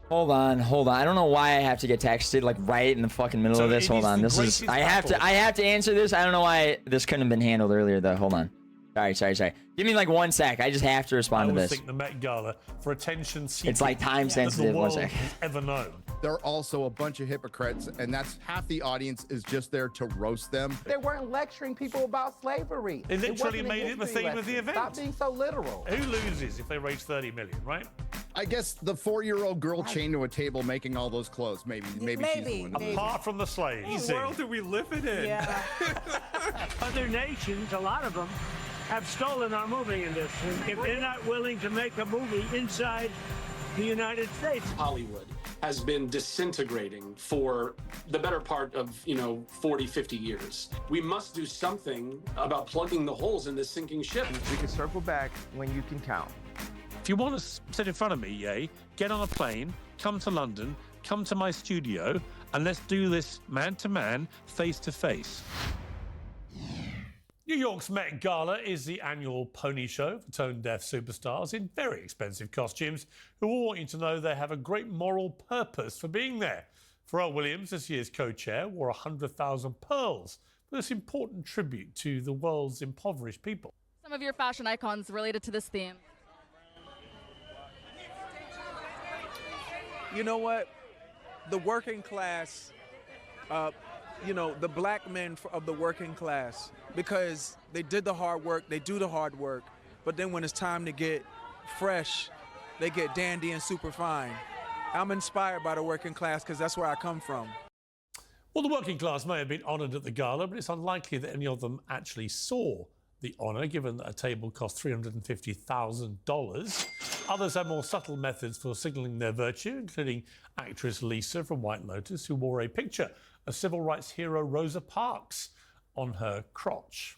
Hold on. I don't know why I have to get texted like right in the fucking middle of this. Hold on. This is I have to answer this. I don't know why this couldn't have been handled earlier though. Hold on. Sorry. Give me like 1 sec. I just have to respond to this. I think the Met Gala for attention seeking. It's like time sensitive. 1 sec. Ever known. They're also a bunch of hypocrites, and that's half the audience is just there to roast them. They weren't lecturing people about slavery. They literally made it the theme of the event. Stop being so literal. Who loses if they raise 30 million, right? I guess the 4-year-old girl chained to a table making all those clothes. Maybe she's the one. Apart from the slaves. What world do we live in? Yeah. Other nations, a lot of them, have stolen our movie industry. If they're not willing to make a movie inside the United States. Hollywood has been disintegrating for the better part of, 40, 50 years. We must do something about plugging the holes in this sinking ship. We can circle back when you can count. If you want to sit in front of me, Ye, get on a plane, come to London, come to my studio, and let's do this man to man, face to face. New York's Met Gala is the annual pony show for tone-deaf superstars in very expensive costumes who all want you to know they have a great moral purpose for being there. Pharrell Williams, this year's co-chair, wore 100,000 pearls for this important tribute to the world's impoverished people. Some of your fashion icons related to this theme. You know what? The working class, the black men of the working class, because they did the hard work, they do the hard work, but then when it's time to get fresh, they get dandy and super fine. I'm inspired by the working class because that's where I come from. Well, the working class may have been honoured at the gala, but it's unlikely that any of them actually saw the honour, given that a table cost $350,000. Others have more subtle methods for signalling their virtue, including actress Lisa from White Lotus, who wore a picture of civil rights hero Rosa Parks on her crotch.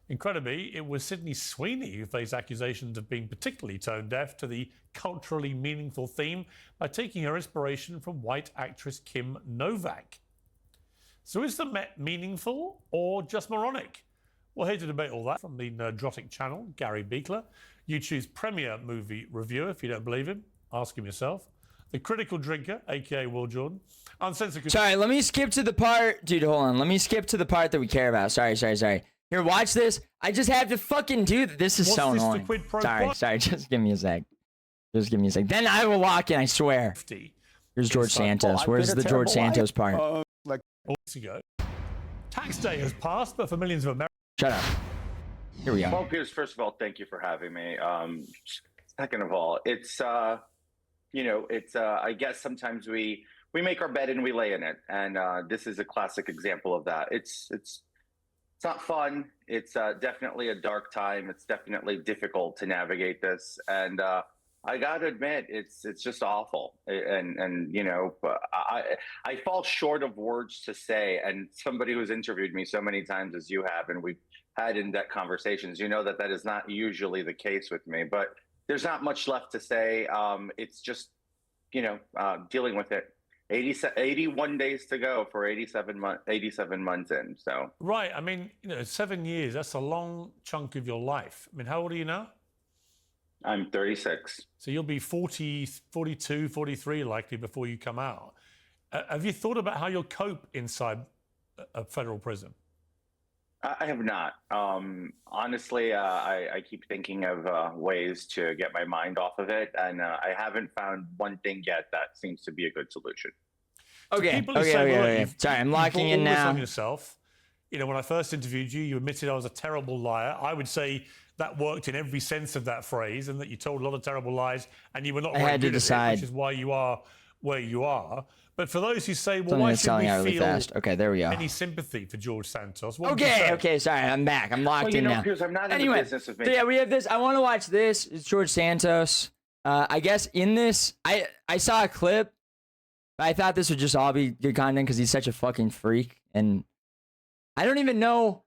Incredibly, it was Sydney Sweeney who faced accusations of being particularly tone-deaf to the culturally meaningful theme by taking her inspiration from white actress Kim Novak. So is the Met meaningful or just moronic? Well, here to debate all that from the Nerdrotic channel, Gary Beekler, YouTube's premier movie reviewer, if you don't believe him, ask him yourself. The critical drinker, a.k.a. Will Jordan. Uncensored... Sorry, let me skip to the part... Dude, hold on. Let me skip to the part that we care about. Sorry. Here, watch this. I just have to fucking do this. This is so annoying. Sorry. Just give me a sec. Then I will walk in, I swear. Here's George Santos. Where's the George Santos part? Like weeks ago. Tax day has passed, but for millions of Americans... Shut up. Here we go. Well, Piers, first of all, thank you for having me. Second of all, it's I guess sometimes we make our bed and we lay in it, and this is a classic example of that. It's not fun. It's definitely a dark time. It's definitely difficult to navigate this, and I got to admit, it's just awful. And I fall short of words to say. And somebody who's interviewed me so many times as you have, and we've had in-depth conversations, that is not usually the case with me. But there's not much left to say. It's just, dealing with it. 81 days to go for 87 months in. So right. I mean, 7 years. That's a long chunk of your life. I mean, how old are you now? I'm 36. So you'll be 40, 42, 43 likely before you come out. Have you thought about how you'll cope inside a federal prison? I have not. Honestly, I keep thinking of ways to get my mind off of it, and I haven't found one thing yet that seems to be a good solution. Okay. Sorry, I'm locking in now. On yourself. When I first interviewed you, you admitted I was a terrible liar. I would say that worked in every sense of that phrase, and that you told a lot of terrible lies, and you were not very good at it, which is why you are where you are. But for those who say, well, why should we feel any sympathy for George Santos? Okay, sorry, I'm back. I'm locked in now. Piers, I'm not in the business of so yeah, we have this. I want to watch this. It's George Santos. I guess in this, I saw a clip. I thought this would just all be good content because he's such a fucking freak, and I don't even know.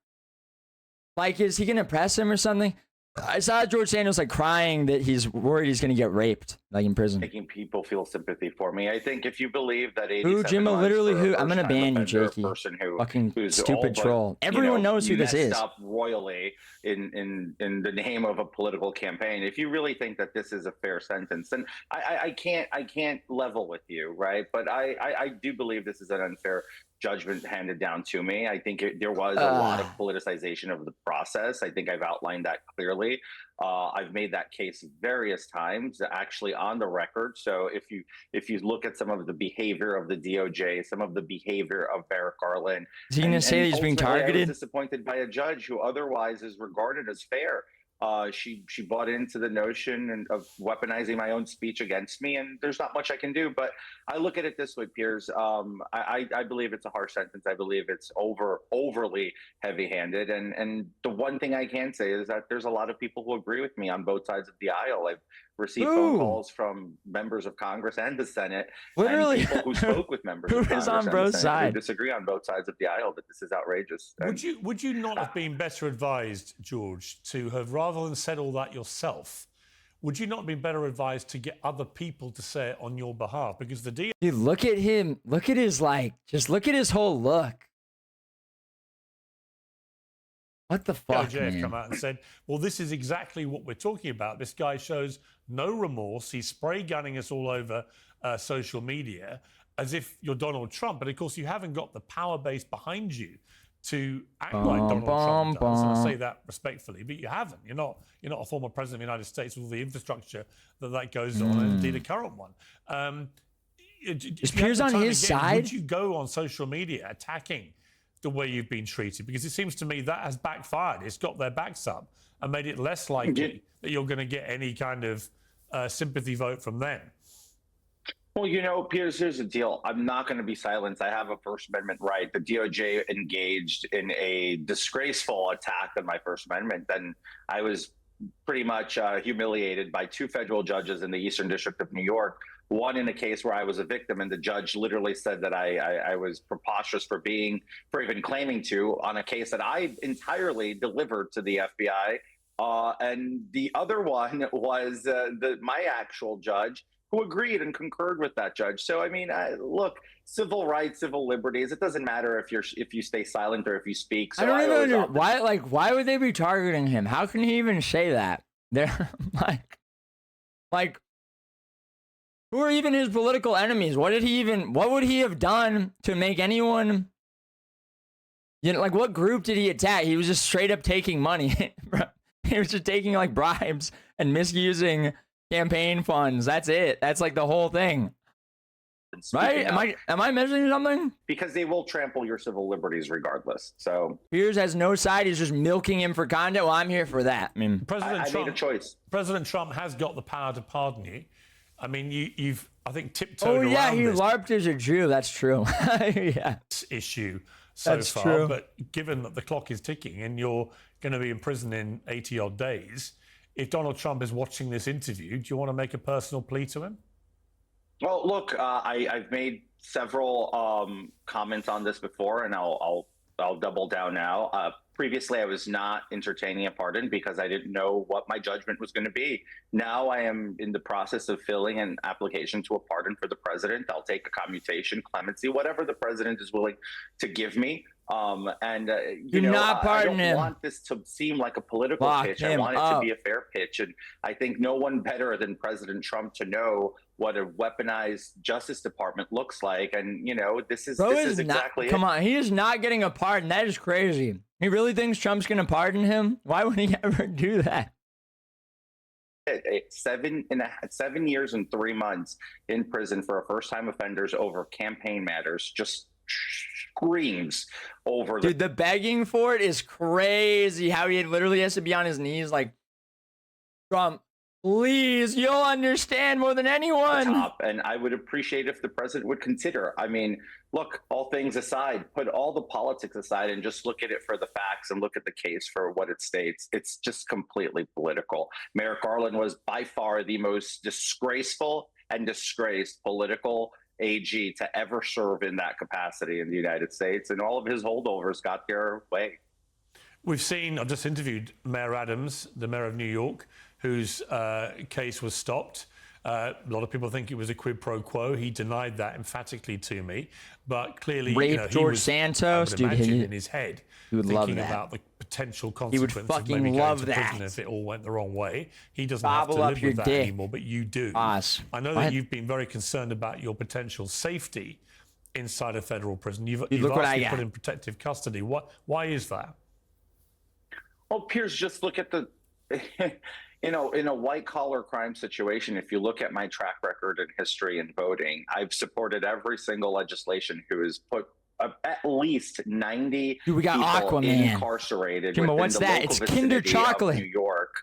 Like, is he gonna press him or something? I saw George Santos like crying that he's worried he's gonna get raped, like in prison. Making people feel sympathy for me. I think if you believe that 87 Who, Jimbo? months Literally for a who? I'm gonna first-time ban you, offender, Jakey. Person Fucking who's stupid all troll. but, Everyone knows who this is. Messed up royally in the name of a political campaign. If you really think that this is a fair sentence, then I can't level with you, right? But I do believe this is an unfair judgment handed down to me. I think there was a lot of politicization of the process. I think I've outlined that clearly. I've made that case various times, actually on the record. So if you look at some of the behavior of the DOJ, some of the behavior of Merrick Garland, is he gonna say he's being targeted? I was disappointed by a judge who otherwise is regarded as fair. She bought into the notion of weaponizing my own speech against me, and there's not much I can do. But I look at it this way, Piers. I believe it's a harsh sentence. I believe it's overly heavy-handed. And the one thing I can say is that there's a lot of people who agree with me on both sides of the aisle. I've received phone calls from members of Congress and the Senate, literally, and people who spoke with members of Congress on both sides who disagree on both sides of the aisle that this is outrageous. Would you not have been better advised, George, to have, rather than said all that yourself, would you not have been better advised to get other people to say it on your behalf? Because the DOJ... Dude, look at him. Look at his, just look at his whole look. What the fuck, DOJ have come out and said, well, this is exactly what we're talking about. This guy shows no remorse. He's spray gunning us all over social media as if you're Donald Trump. But of course, you haven't got the power base behind you to act like Donald Trump does. And I say that respectfully, but you haven't. You're not a former president of the United States with all the infrastructure that goes on, and indeed a current one. Is Piers on his side? Would you go on social media attacking the way you've been treated? Because it seems to me that has backfired. It's got their backs up and made it less likely that you're going to get any kind of sympathy vote from them. Well, Piers, here's the deal. I'm not going to be silenced. I have a First Amendment right. The DOJ engaged in a disgraceful attack on my First Amendment. And I was pretty much humiliated by two federal judges in the Eastern District of New York. One in a case where I was a victim, and the judge literally said that I was preposterous for even claiming to, on a case that I entirely delivered to the FBI. And the other one was my actual judge, who agreed and concurred with that judge. So, I mean, look, civil rights, civil liberties, it doesn't matter if you stay silent or if you speak. So I don't even know why would they be targeting him? How can he even say that? They're like who are even his political enemies? What would he have done to make anyone, what group did he attack? He was just straight up taking money. He was just taking bribes and misusing campaign funds. That's it. That's the whole thing. Right? Am I missing something? Because they will trample your civil liberties regardless. So Piers has no side. He's just milking him for content. Well, I'm here for that. I mean, I made a choice. President Trump has got the power to pardon you. I mean, you've I think tiptoed around. Oh yeah, he this LARPed as a Jew. That's true. Yeah. Issue so That's far. True. But given that the clock is ticking and you're going to be in prison in 80 odd days, if Donald Trump is watching this interview, do you want to make a personal plea to him? Well, look, I've made several comments on this before, and I'll double down now. Previously, I was not entertaining a pardon because I didn't know what my judgment was going to be. Now I am in the process of filling an application to a pardon for the president. I'll take a commutation, clemency, whatever the president is willing to give me. I don't want this to seem like a political pitch. I want it to be a fair pitch. And I think no one better than President Trump to know what a weaponized Justice Department looks like. And, this is exactly it. Come on, he is not getting a pardon. That is crazy. He really thinks Trump's going to pardon him? Why would he ever do that? 7 years and 3 months in prison for a first-time offenders over campaign matters just screams over the begging for it is crazy. How he literally has to be on his knees like, Trump, please, you'll understand more than anyone. And I would appreciate if the president would consider. I mean, look, all things aside, put all the politics aside and just look at it for the facts and look at the case for what it states. It's just completely political. Merrick Garland was by far the most disgraceful and disgraced political AG to ever serve in that capacity in the United States, and all of his holdovers got their way. We've seen, I just interviewed Mayor Adams, the mayor of New York, whose case was stopped. A lot of people think it was a quid pro quo. He denied that emphatically to me. But clearly, Rape George Santos, dude, in his head, he would love that. about the potential He would consequences fucking of maybe love going to that. prison if it all went the wrong way. He doesn't Bobble have to up live your with that dick. anymore, but you do. Boss. I know What? that you've been very concerned about your potential safety inside a federal prison. You've Dude, look what asked I to be got. put in protective custody. Why is that? Well, Piers, just look at the, in a white collar crime situation, if you look at my track record and history in voting, I've supported every single legislation who has put at least 90 Dude, we got people Aquaman. Incarcerated Jimbo, within what's the that? local It's Kinder vicinity of Chocolate. New York,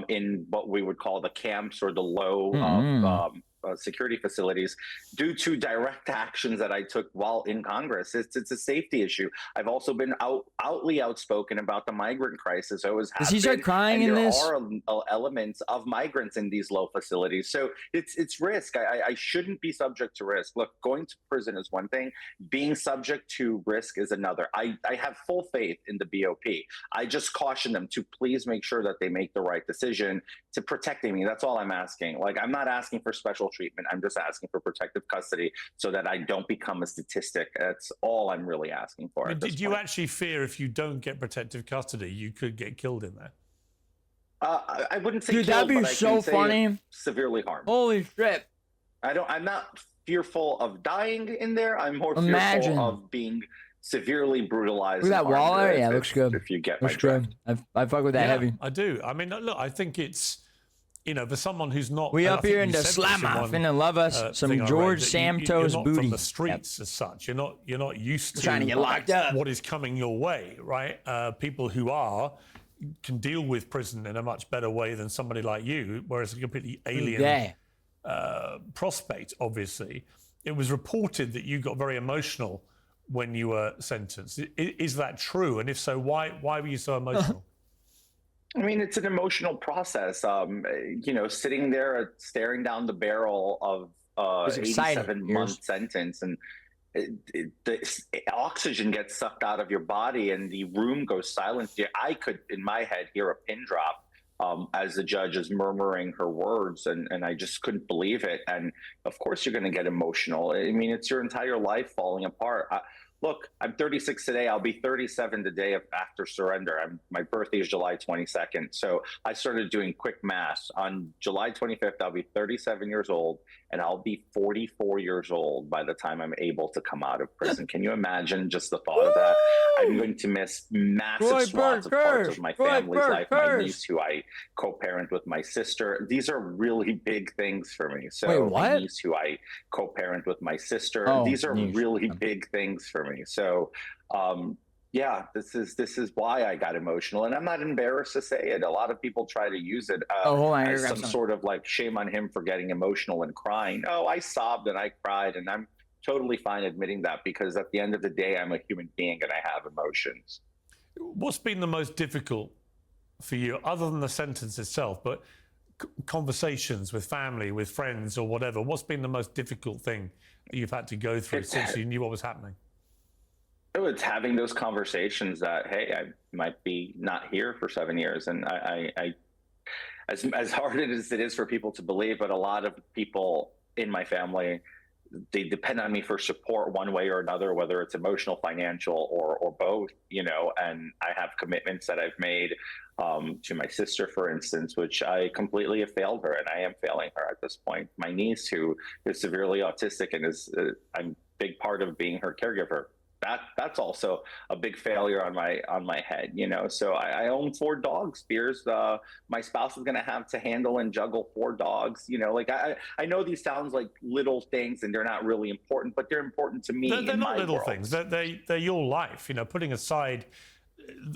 in what we would call the camps or the low security facilities, due to direct actions that I took while in Congress. It's a safety issue. I've also been outly outspoken about the migrant crisis. I always have. Does he start been, crying and in there this? are elements of migrants in these low facilities, so it's risk. I shouldn't be subject to risk. Look, going to prison is one thing. Being subject to risk is another. I have full faith in the BOP. I just caution them to please make sure that they make the right decision to protecting me. That's all I'm asking. Like, I'm not asking for special treatment. I'm just asking for protective custody so that I don't become a statistic. That's all I'm really asking for. Did you actually fear if you don't get protective custody, you could get killed in there? I wouldn't say Dude, killed, that'd be but I so can say funny. Severely harmed. Holy shit. I'm not fearful of dying in there. I'm more Imagine. fearful of being severely brutalized. Look at that and harmed Waller. if- Yeah, if- looks good. If you get Looks my drift. good. I fuck with that heavy. I do. I mean, look, I think it's, for someone who's not... We and I up think here you in the said this slam in off one, and love us some thing I read, George that Santos you're not booty. from the streets as such. You're not used to Trying to get locked up. what is coming your way, right? People who are can deal with prison in a much better way than somebody like you, whereas a completely alien prospect, obviously. It was reported that you got very emotional when you were sentenced. Is that true? And if so, why were you so emotional? I mean, it's an emotional process. Sitting there staring down the barrel of It's exciting. 87-month sentence, and the oxygen gets sucked out of your body and the room goes silent. I could, in my head, hear a pin drop as the judge is murmuring her words, and I just couldn't believe it. And of course, you're going to get emotional. I mean, it's your entire life falling apart. Look, I'm 36 today. I'll be 37 the day after surrender. My birthday is July 22nd. So I started doing quick math. On July 25th, I'll be 37 years old, and I'll be 44 years old by the time I'm able to come out of prison. Can you imagine just the thought of that? I'm going to miss massive swaths of parts of my family's life. My niece, who I co-parent with my sister. These are really big things for me. So Wait, what? my niece, who I co-parent with my sister. These are really big things for me. So, this is why I got emotional, and I'm not embarrassed to say it. A lot of people try to use it as some sort of like shame on him for getting emotional and crying. Oh, I sobbed and I cried, and I'm totally fine admitting that, because at the end of the day, I'm a human being and I have emotions. What's been the most difficult for you, other than the sentence itself, but conversations with family, with friends, or whatever? What's been the most difficult thing that you've had to go through since you knew what was happening? It's having those conversations that, hey, I might be not here for 7 years. And as hard as it is for people to believe, but a lot of people in my family, they depend on me for support one way or another, whether it's emotional, financial, or both, and I have commitments that I've made to my sister, for instance, which I completely have failed her, and I am failing her at this point. My niece, who is severely autistic and is I'm a big part of being her caregiver. That's also a big failure on my head, So I own 4 dogs, Piers. My spouse is going to have to handle and juggle 4 dogs. I know these sounds like little things and they're not really important, but they're important to me. They're not little world. things. They're your life. Putting aside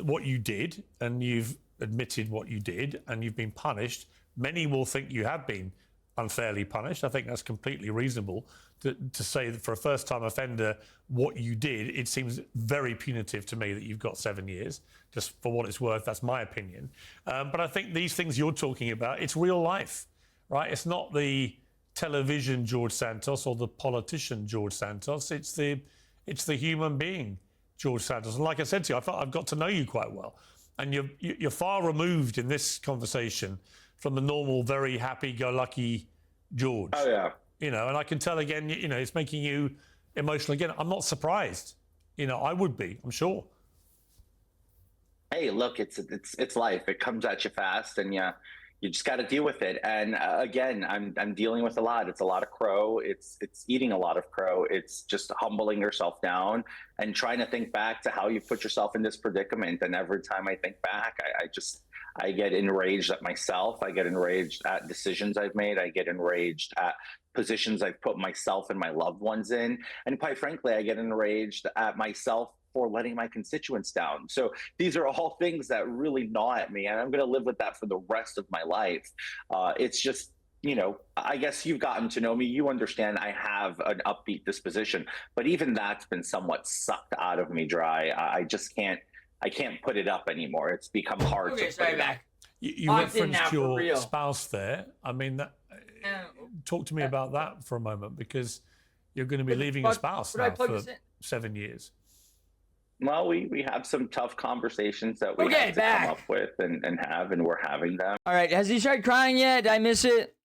what you did, and you've admitted what you did, and you've been punished. Many will think you have been unfairly punished. I think that's completely reasonable to say that for a first-time offender, what you did, it seems very punitive to me that you've got 7 years, just for what it's worth. That's my opinion. But I think these things you're talking about, it's real life, right? It's not the television George Santos or the politician George Santos. It's the human being George Santos. And like I said to you, I've got to know you quite well. And you're far removed in this conversation from the normal, very happy-go-lucky George. Oh, yeah. You know, and I can tell again, you know, it's making you emotional again. I'm not surprised. You know, I would be, I'm sure. Hey, look, it's life. It comes at you fast, and you just got to deal with it. And again, I'm dealing with a lot. It's a lot of crow. It's eating a lot of crow. It's just humbling yourself down and trying to think back to how you put yourself in this predicament. And every time I think back, I get enraged at myself. I get enraged at decisions I've made. I get enraged at positions I've put myself and my loved ones in. And quite frankly, I get enraged at myself for letting my constituents down. So these are all things that really gnaw at me, and I'm going to live with that for the rest of my life. It's just, you know, I guess you've gotten to know me. You understand I have an upbeat disposition, but even that's been somewhat sucked out of me dry. I can't put it up anymore. It's become hard to put it up. You referenced your spouse there. I mean, talk to me about that for a moment, because you're going to be leaving a spouse now for 7 years. Well, we have some tough conversations that we have to come up with and we're having them. All right, has he started crying yet? Did I miss it?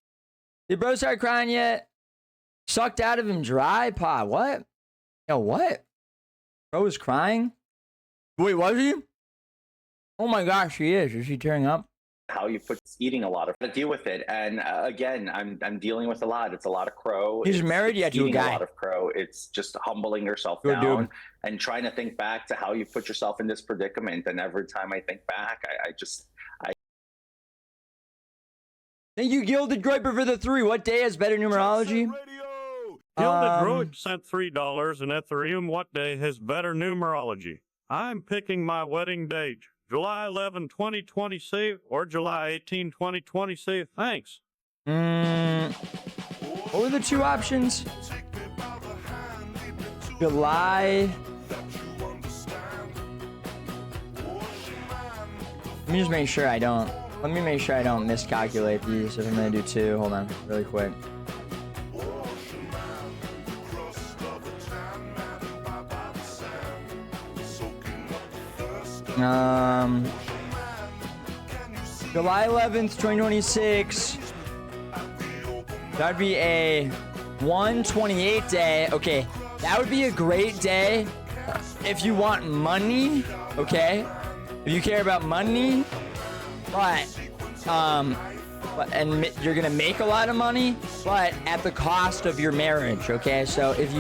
Did bro start crying yet? Sucked out of him dry? Pa, what? Yo, what? Bro was crying? Wait, was he? Oh my gosh, he is. Is he tearing up? How you put eating a lot of to deal with it, and again, I'm dealing with a lot. It's a lot of crow. He's married yet to a guy. A lot of crow. It's just humbling yourself down and trying to think back to how you put yourself in this predicament. And every time I think back, I Thank you, Gilded Groiper, for the 3. What day has better numerology? Gilded Groip sent $3 in Ethereum. What day has better numerology? I'm picking my wedding date. July 11, 2020, or July 18, 2020. Thanks. What were the 2 options? July. Let me just make sure I don't. Let me make sure I don't miscalculate these. If I'm gonna do 2, hold on, really quick. July 11th, 2026. That'd be a 128 day. Okay, that would be a great day if you want money. Okay, if you care about money, but and you're gonna make a lot of money, but at the cost of your marriage. Okay, so if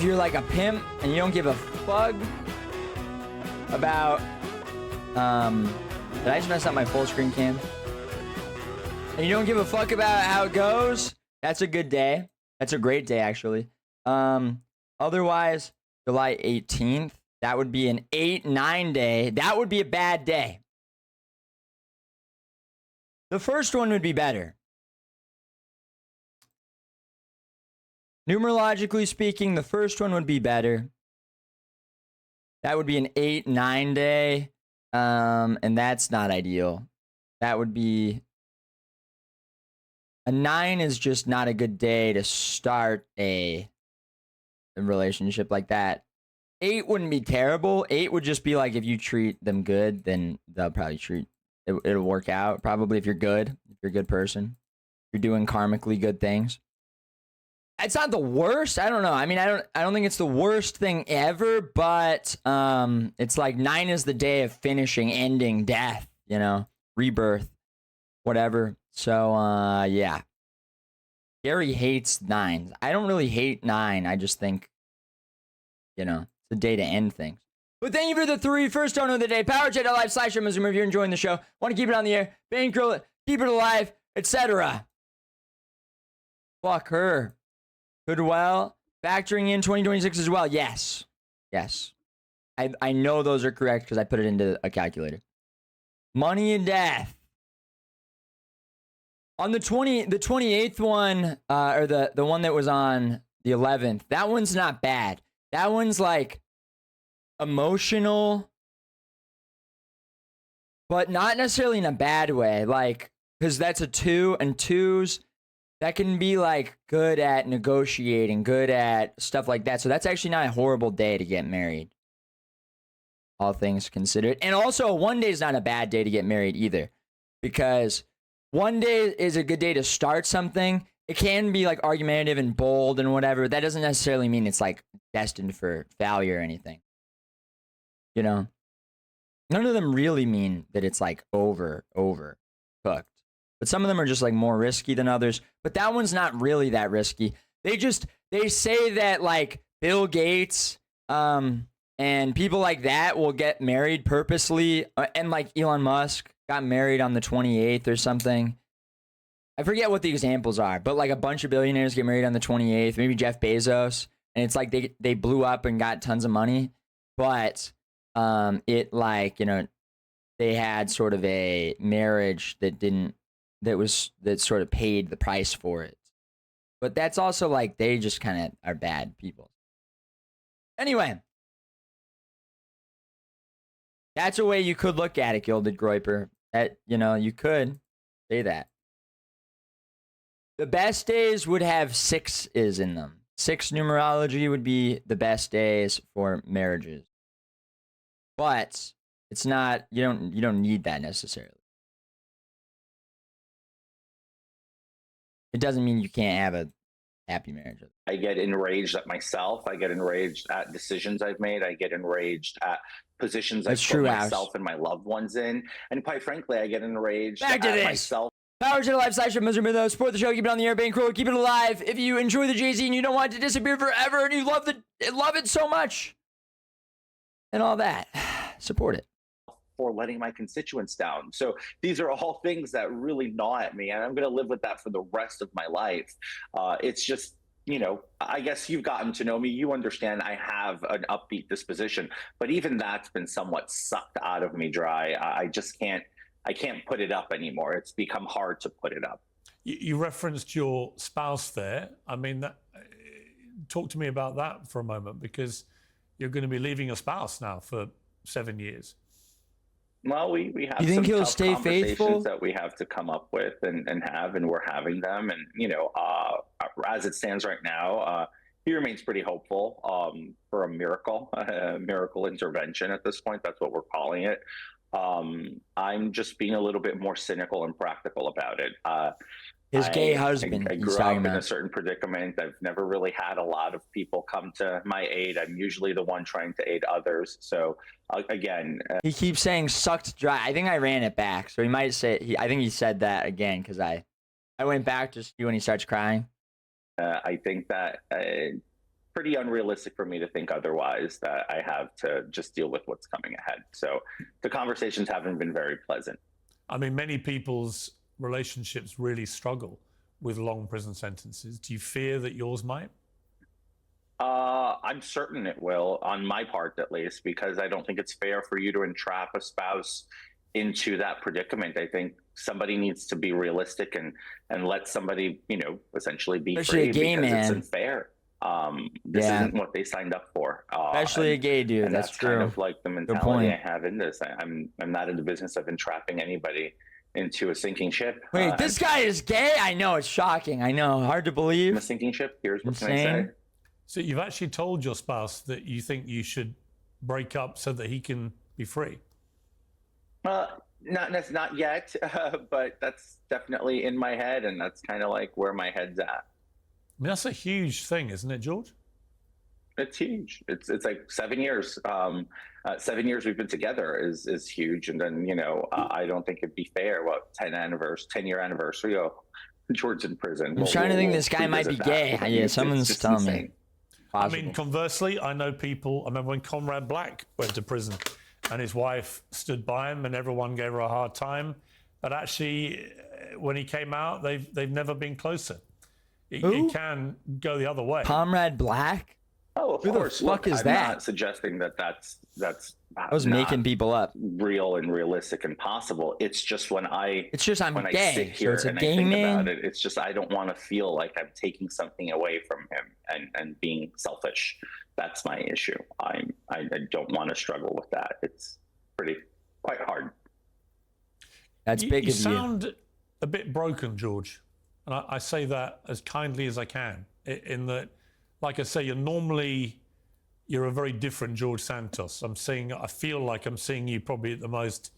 you're like a pimp and you don't give a fuck about did I just mess up my full screen cam? And you don't give a fuck about how it goes? That's a good day. That's a great day, actually. Otherwise, July 18th, that would be an 8-9 day. That would be a bad day. The first one would be better. Numerologically speaking, the first one would be better. That would be an 8-9 day. And that's not ideal. That would be a 9 is just not a good day to start a relationship like that. 8 wouldn't be terrible. 8 would just be like, if you treat them good, then they'll probably it'll work out. Probably if you're good, if you're a good person, you're doing karmically good things. It's not the worst. I don't know. I mean, I don't think it's the worst thing ever, but it's like 9 is the day of finishing, ending, death, you know, rebirth, whatever. So yeah. Gary hates 9s. I don't really hate 9. I just think, you know, it's the day to end things. But thank you for the 3. First donor of the day. PowerChat.live/JimboZoomer if you're enjoying the show. Want to keep it on the air, bankroll it, keep it alive, etc. Fuck her. Goodwill, factoring in 2026 as well. Yes. Yes. I know those are correct because I put it into a calculator. Money and death. On the 28th one, or the one that was on the 11th, that one's not bad. That one's like emotional, but not necessarily in a bad way. Like, because that's a 2, and 2s, that can be like good at negotiating, good at stuff like that. So that's actually not a horrible day to get married. all things considered. And also, one day is not a bad day to get married either, because one day is a good day to start something. It can be like argumentative and bold and whatever. That doesn't necessarily mean it's like destined for failure or anything. You know, none of them really mean that it's like over cooked. But some of them are just like more risky than others. But that one's not really that risky. They say that like Bill Gates and people like that will get married purposely, and like Elon Musk got married on the 28th or something. I forget what the examples are, but like a bunch of billionaires get married on the 28th, maybe Jeff Bezos, and it's like they blew up and got tons of money, but it like, you know, they had sort of a marriage that sort of paid the price for it. But that's also like they just kind of are bad people. Anyway, that's a way you could look at it, Gilded Groiper. That, you know, you could say that. The best days would have 6's in them. 6 numerology would be the best days for marriages. But it's not, you don't need that necessarily. It doesn't mean you can't have a happy marriage. I get enraged at myself. I get enraged at decisions I've made. I get enraged at positions I've put myself and my loved ones in. And quite frankly, I get enraged at myself. Power to the live slash miserable though. Support the show. Keep it on the air. Being cruel. Keep it alive. If you enjoy the Jay-Z and you don't want it to disappear forever and you love it so much and all that, support it. For letting my constituents down. So these are all things that really gnaw at me, and I'm going to live with that for the rest of my life. It's just, you know, I guess you've gotten to know me. You understand I have an upbeat disposition, but even that's been somewhat sucked out of me dry. I can't put it up anymore. It's become hard to put it up. You referenced your spouse there. I mean, talk to me about that for a moment, because you're going to be leaving your spouse now for 7 years. Well, we have some tough stay conversations faithful? that we have to come up with and we're having them. And, you know, as it stands right now, he remains pretty hopeful for a miracle intervention at this point. That's what we're calling it. I'm just being a little bit more cynical and practical about it. His gay husband. I grew up in a certain predicament. I've never really had a lot of people come to my aid. I'm usually the one trying to aid others. So again, he keeps saying sucked dry. I think I ran it back, so he might say. I think he said that again because I went back to see when he starts crying. I think that pretty unrealistic for me to think otherwise. That I have to just deal with what's coming ahead. So the conversations haven't been very pleasant. I mean, many people's relationships really struggle with long prison sentences. Do you fear that yours might? I'm certain it will, on my part at least, because I don't think it's fair for you to entrap a spouse into that predicament. I think somebody needs to be realistic and let somebody, you know, essentially be Especially free, a gay because man. it's unfair. This isn't what they signed up for. Especially a gay dude. And that's true. Kind of like the mentality I have in this. I'm not in the business of entrapping anybody into a sinking ship. Wait, this guy is gay? I know, it's shocking. I know, hard to believe. A sinking ship. Here's what can I say. So you've actually told your spouse that you think you should break up so that he can be free? Not yet, but that's definitely in my head, and that's kind of like where my head's at. I mean, that's a huge thing, isn't it, George? It's huge. It's like 7 years. 7 years we've been together is huge. And then, you know, I don't think it'd be fair. 10-year anniversary. Oh, George's in prison. I'm trying to think this guy might be gay. Yeah, someone's telling me. Possible. I mean, conversely, I know people. I remember when Conrad Black went to prison, and his wife stood by him, and everyone gave her a hard time. But actually, when he came out, they've never been closer. It can go the other way. Conrad Black? Oh, of course. Who the fuck is that? I'm not suggesting that's I was making people up. Real and realistic and possible. It's just when I'm gay. I sit here so it's and a I think gaming. about it, it's just I don't want to feel like I'm taking something away from him and being selfish. That's my issue. I don't want to struggle with that. It's quite hard. That's big of you. You sound a bit broken, George. And I say that as kindly as I can, in that, like I say, you're normally you're a very different George Santos. I feel like I'm seeing you probably at the most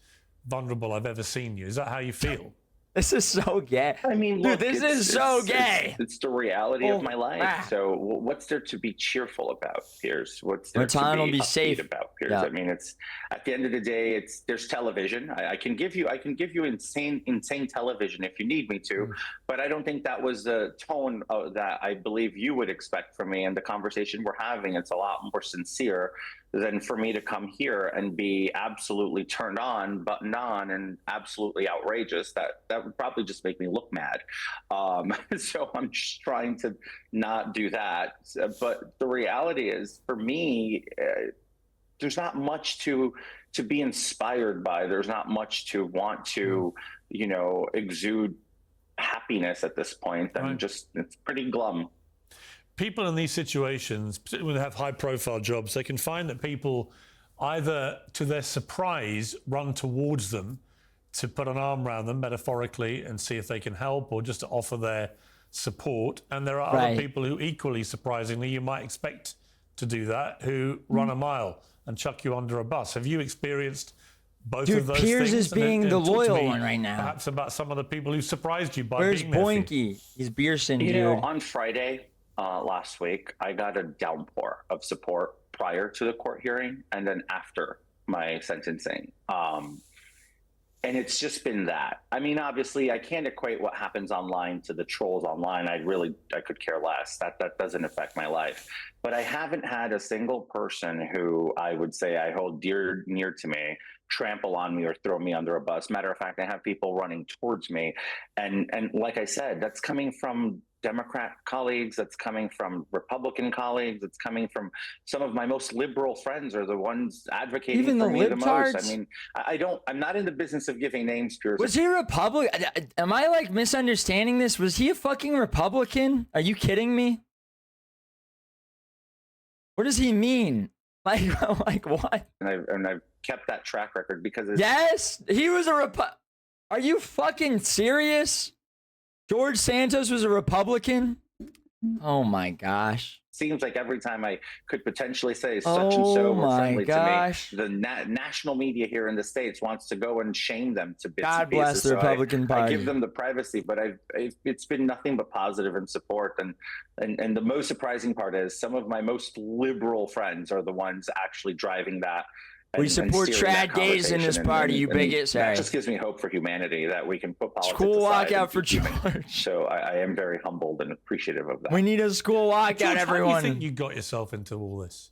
vulnerable I've ever seen you. Is that how you feel? This is so gay. I mean, dude, look, this is so gay. It's the reality of my life. So what's there to be cheerful about, Piers? What's there to be upbeat about, Piers? I mean, it's at the end of the day, there's television. I can give you insane television if you need me to, but I don't think that was the tone that I believe you would expect from me. And the conversation we're having, it's a lot more sincere than for me to come here and be absolutely turned on, buttoned on, and absolutely outrageous. That would probably just make me look mad. So I'm just trying to not do that. But the reality is, for me, there's not much to be inspired by. There's not much to want to, exude happiness at this point. It's pretty glum. People in these situations, particularly when they have high-profile jobs, they can find that people either, to their surprise, run towards them to put an arm around them, metaphorically, and see if they can help, or just to offer their support. And there are other people who, equally surprisingly, you might expect to do that, who run a mile and chuck you under a bus. Have you experienced both of those Piers things? is being the loyal one right now. Perhaps about some of the people who surprised you by Where's being there. Boinky? He's Beerson, dude. On Friday last week, I got a downpour of support prior to the court hearing and then after my sentencing. And it's just been that. I mean, obviously, I can't equate what happens online to the trolls online. I could care less. That doesn't affect my life. But I haven't had a single person who I would say I hold near to me trample on me or throw me under a bus. Matter of fact, I have people running towards me. And like I said, that's coming from Democrat colleagues, that's coming from Republican colleagues, it's coming from some of my most liberal friends are the ones advocating for me the most. I mean, I'm not in the business of giving names, Piers. Was he a Republican? Am I like misunderstanding this? Was he a fucking Republican? Are you kidding me? What does he mean? Like what? And I've kept that track record because yes, he was a Are you fucking serious? George Santos was a Republican? Oh my gosh. Seems like every time I could potentially say such and so were friendly to me, the national media here in the States wants to go and shame them to bits and pieces. God bless the Republican Party. I give them the privacy, but it's been nothing but positive and support. And the most surprising part is some of my most liberal friends are the ones actually driving that. We support trad gays in this party, you bigot. That just gives me hope for humanity that we can put politics school aside walkout for George. So I am very humbled and appreciative of that. We need a school walkout, George, everyone. How do you think you got yourself into all this?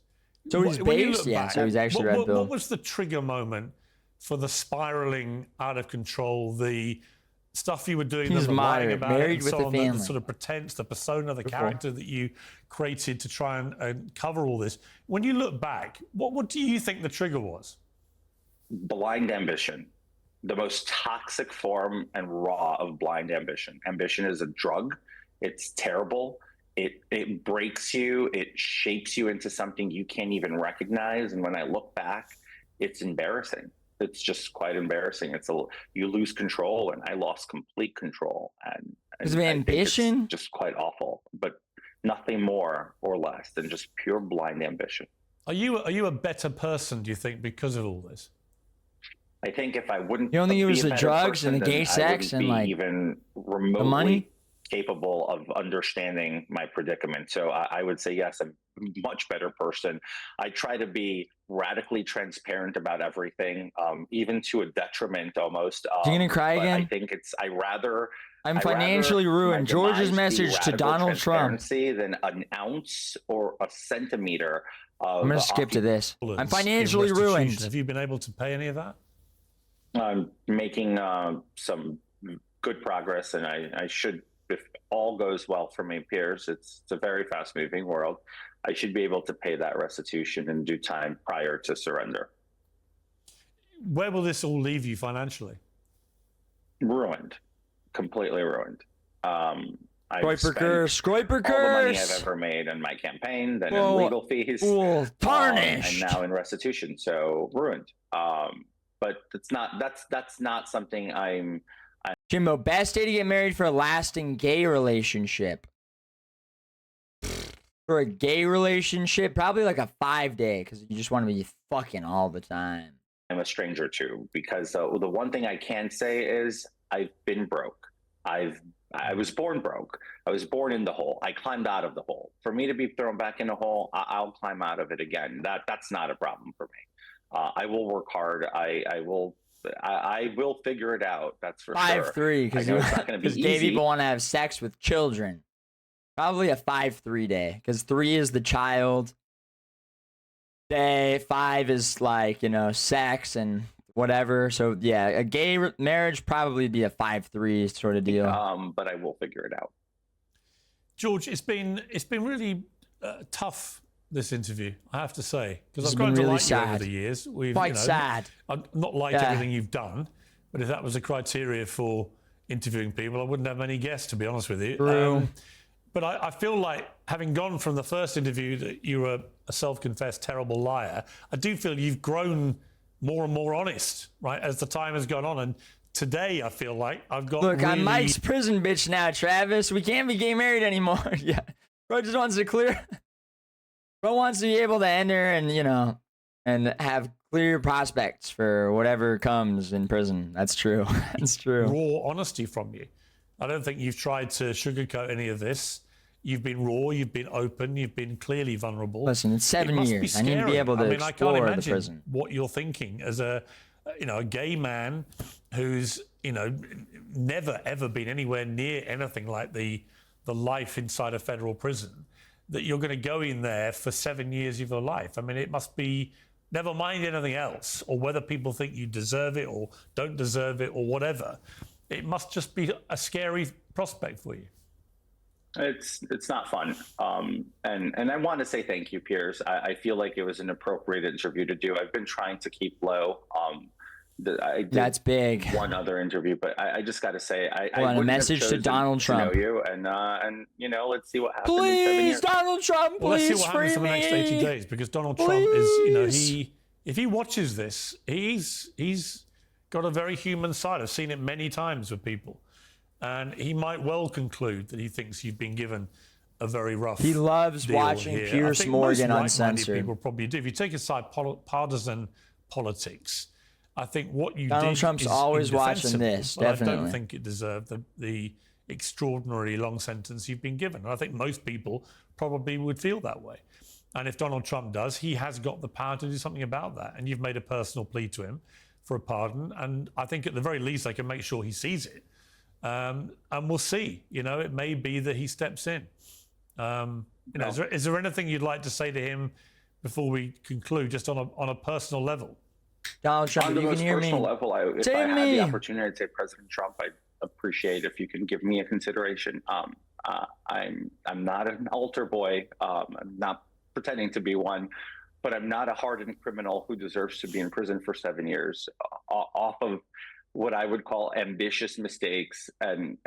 So he's based, yeah. So he's actually Red Pill. What was the trigger moment for the spiraling out of control? The stuff you were doing, he's the lying about married it, and with so a on, family. the sort of pretense, the persona, the character that you created to try and cover all this. When you look back, what do you think the trigger was? Blind ambition, the most toxic form and raw of blind ambition. Ambition is a drug. It's terrible. It breaks you. It shapes you into something you can't even recognize. And when I look back, it's embarrassing. It's just quite embarrassing. You lose control, and I lost complete control. And because of ambition, it's just quite awful. But nothing more or less than just pure blind ambition. Are you a better person, do you think, because of all this? I think if I wouldn't, you only use the drugs person, and the gay sex and like even remotely the money capable of understanding my predicament. So I would say yes, I'm a much better person. I try to be radically transparent about everything, even to a detriment almost. You gonna cry again? I think I'm financially ruined. George's message to Donald Trump. Than an ounce or a centimeter. I'm gonna skip to this. I'm financially ruined. Have you been able to pay any of that? I'm making some good progress, and I should, if all goes well for me, Piers, it's a very fast-moving world. I should be able to pay that restitution in due time prior to surrender. Where will this all leave you financially? Ruined, completely ruined. I've spent all the money I've ever made in my campaign, then in legal fees, tarnished, and now in restitution. So ruined. But that's not something I'm Jimbo, best day to get married for a lasting gay relationship. For a gay relationship, probably like a 5-day, because you just want to be fucking all the time. I'm a stranger to, because the one thing I can say is I've been broke. I was born broke. I was born in the hole. I climbed out of the hole. For me to be thrown back in a hole, I'll climb out of it again. That's not a problem for me. I will work hard. I will figure it out. That's for 5-3, because gay people want to have sex with children. Probably a 5-3 day, because 3 is the child day, 5 is like, you know, sex and whatever. So yeah, a gay marriage probably be a 5-3 sort of deal. But I will figure it out. George, it's been really tough, this interview, I have to say, because I've grown to like you over the years. Quite sad. I've not liked everything you've done, but if that was the criteria for interviewing people, I wouldn't have many guests, to be honest with you. True. But I feel like, having gone from the first interview that you were a self-confessed terrible liar, I do feel you've grown more and more honest, right, as the time has gone on. And today, I feel like I've got Look, really... I'm Mike's prison bitch now, Travis. We can't be gay married anymore. Yeah. Bro just wants to clear... Bro wants to be able to enter and, you know, and have clear prospects for whatever comes in prison. That's true. That's true. Raw honesty from you. I don't think you've tried to sugarcoat any of this. You've been raw, you've been open, you've been clearly vulnerable. Listen, it's 7 years. I need to be able to explore I can't imagine the prison. What you're thinking as a gay man who's, never ever been anywhere near anything like the life inside a federal prison, that you're going to go in there for 7 years of your life. I mean, it must be, never mind anything else, or whether people think you deserve it or don't deserve it or whatever. It must just be a scary prospect for you. It's not fun. And I want to say thank you, Piers. I feel like it was an appropriate interview to do. I've been trying to keep low. That's big. One other interview, but I just got to say, I a message to Donald Trump. To know you, and let's see what happens. In 7 years. Donald Trump, well, let's see please what happens in the next 80 days, because Donald Trump is, if he watches this, he's got a very human side. I've seen it many times with people. And he might well conclude that he thinks you've been given a very rough He loves deal watching here. Piers Morgan Uncensored. Mm. People probably do. If you take aside partisan politics, I think what you Donald did Trump's is always watching indefensible, this, but definitely. I don't think it deserved the extraordinarily long sentence you've been given. And I think most people probably would feel that way. And if Donald Trump does, he has got the power to do something about that. And you've made a personal plea to him for a pardon. And I think at the very least, they can make sure he sees it. And we'll see. It may be that he steps in. Is there anything you'd like to say to him before we conclude, just on a personal level? Donald Trump, on the you most can hear personal me. level, if I had the opportunity to say President Trump, I'd appreciate if you can give me a consideration. I'm not an altar boy. I'm not pretending to be one, but I'm not a hardened criminal who deserves to be in prison for 7 years off of what I would call ambitious mistakes and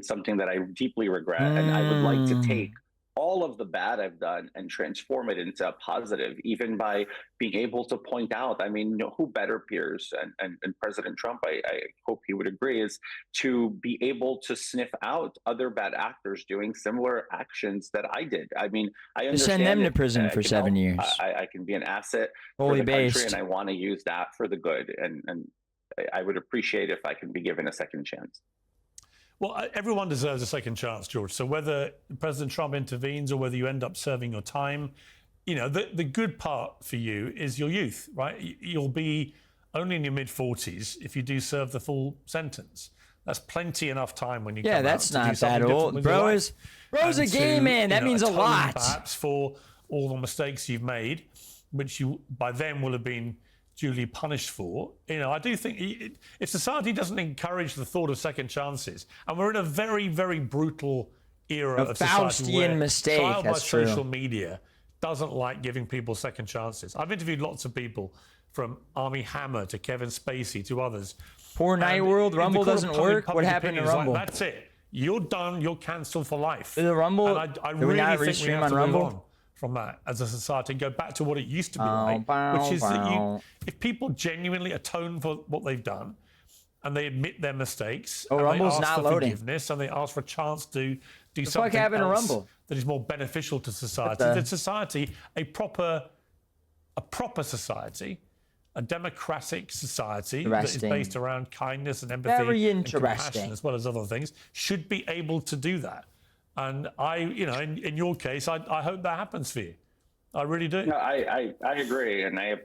something that I deeply regret. And I would like to take all of the bad I've done and transform it into a positive, even by being able to point out, I mean, who better, Piers and President Trump, I hope he would agree, is to be able to sniff out other bad actors doing similar actions that I did. I mean, I understand send them to prison for 7 years. I can be an asset Fully for the based. country, and I want to use that for the good. And I would appreciate if I can be given a second chance. Well, everyone deserves a second chance, George. So whether President Trump intervenes or whether you end up serving your time, the good part for you is your youth, right? You'll be only in your mid-40s if you do serve the full sentence. That's plenty enough time when you come out. Yeah, that's to do not something that different old. with your life. Bro's a gay man. That means a atone lot. Perhaps for all the mistakes you've made, which you by then will have been duly punished for. I do think if society doesn't encourage the thought of second chances, and we're in a very, very brutal era of society where mistake, trial by that's true. social media doesn't like giving people second chances. I've interviewed lots of people, from Armie Hammer to Kevin Spacey to others. Poor Night World, Rumble doesn't work. What happened to Rumble? Like, that's it. You're done. You're cancelled for life. The Rumble, and I did really we not think we restream have on to Rumble? move on from that as a society and go back to what it used to be like, which is that if people genuinely atone for what they've done and they admit their mistakes and Rumble's they ask not for loading. forgiveness and they ask for a chance to do The something fuck happened to else Rumble? that is more beneficial to society than society, a proper society, a democratic society that is based around kindness and empathy and compassion, as well as other things, should be able to do that. And in your case, I hope that happens for you. I really do. No, I agree, and I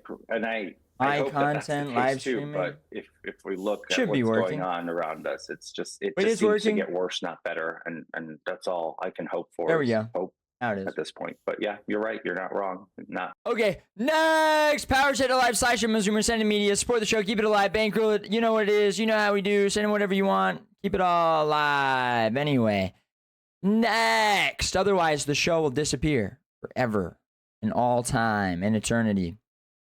hope content, live streaming, but if we look at what's going on around us, it just seems to get worse, not better, and that's all I can hope for. There we go. Hope at this point. But yeah, you're right. You're not wrong. Not okay. Next, Power Chat Live / JimboZoomer, send in media, support the show, keep it alive, bankroll it. You know what it is. You know how we do. Send in whatever you want. Keep it all alive. Anyway, next. Otherwise, the show will disappear forever, in all time, in eternity.